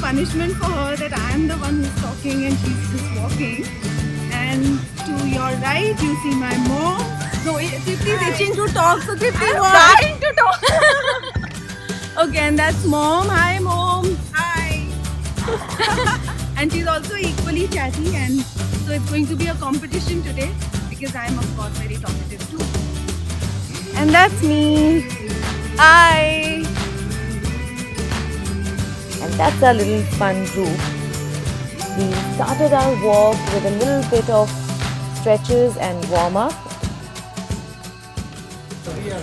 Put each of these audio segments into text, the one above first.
punishment for her that I am the one who's talking and she's just walking. And to your right, you see my mom. No, Tripti is itching to talk, so Tripti was trying to talk. Okay, and that's mom. Hi, mom. Hi. And she's also equally chatty, and so it's going to be a competition today because I'm of course very talkative too. And that's me. Hi. And that's our little fun group. We started our walk with a little bit of stretches and warm up.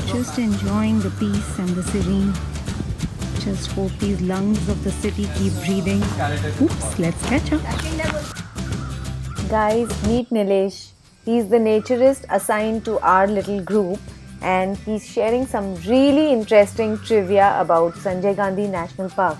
Just enjoying the peace and the serene. Just hope these lungs of the city keep breathing. Oops, let's catch up. Guys, meet Nilesh. He's the naturist assigned to our little group, and he's sharing some really interesting trivia about Sanjay Gandhi National Park.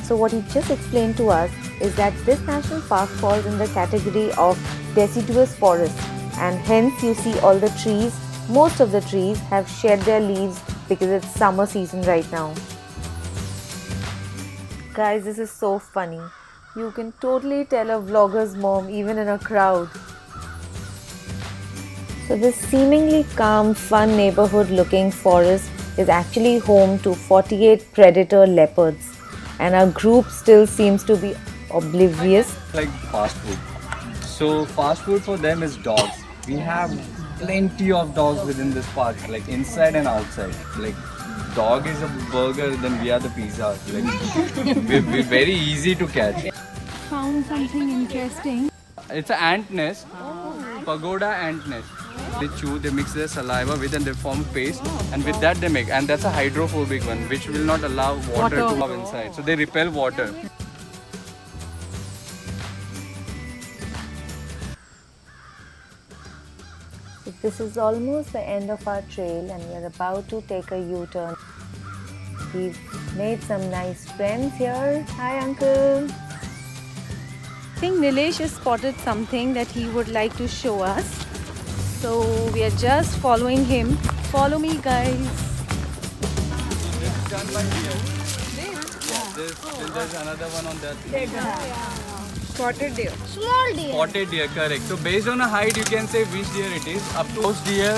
So what he just explained to us is that this national park falls in the category of deciduous forest, and hence you see all the trees, most of the trees have shed their leaves because it's summer season right now. Guys, this is so funny. You can totally tell a vlogger's mom even in a crowd. So this seemingly calm, fun neighborhood looking forest is actually home to 48 predator leopards, and our group still seems to be oblivious. Like fast food. So fast food for them is dogs. We have plenty of dogs within this park, like inside and outside. Like dog is a burger, then we are the pizza. Like we're very easy to catch. Found something interesting. It's an ant nest, pagoda ant nest. They chew, they mix their saliva with and they form paste, and with that they make, and that's a hydrophobic one which will not allow water to come inside. So they repel water. This is almost the end of our trail and we are about to take a U-turn. We've made some nice friends here. Hi uncle. I think Nilesh has spotted something that he would like to show us. So we are just following him. Follow me, guys. It's done by deer. Yeah, there's another one on that. Spotted deer. Small deer. Spotted deer, correct. So based on a height, you can say which deer it is. Up to those deer,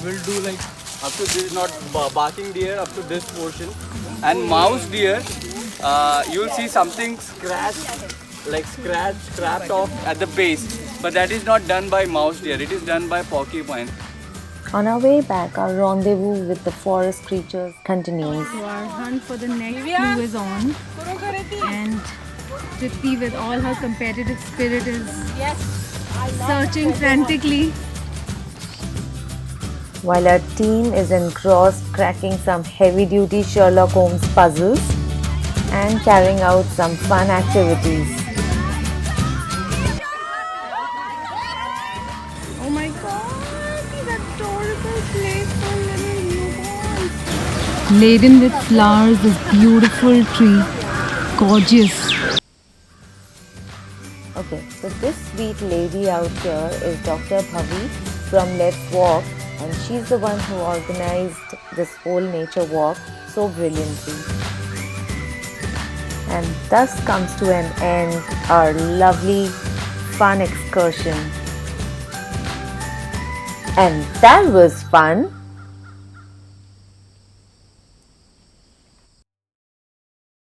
will do like up to this, not barking deer, up to this portion. And mouse deer, you'll see something scratched, like scrapped off at the base. But that is not done by mouse deer. It is done by porcupine. On our way back, our rendezvous with the forest creatures continues. So our hunt for the next clue is on. And Tripti, with all her competitive spirit, is searching frantically. While our team is engrossed cracking some heavy-duty Sherlock Holmes puzzles and carrying out some fun activities. Oh my god, these adorable playful little newborns. Laden with flowers, this beautiful tree. Gorgeous. Okay, so this sweet lady out here is Dr. Bhavi from Let's Walk, and she's the one who organized this whole nature walk so brilliantly. And thus comes to an end our lovely fun excursion. And that was fun.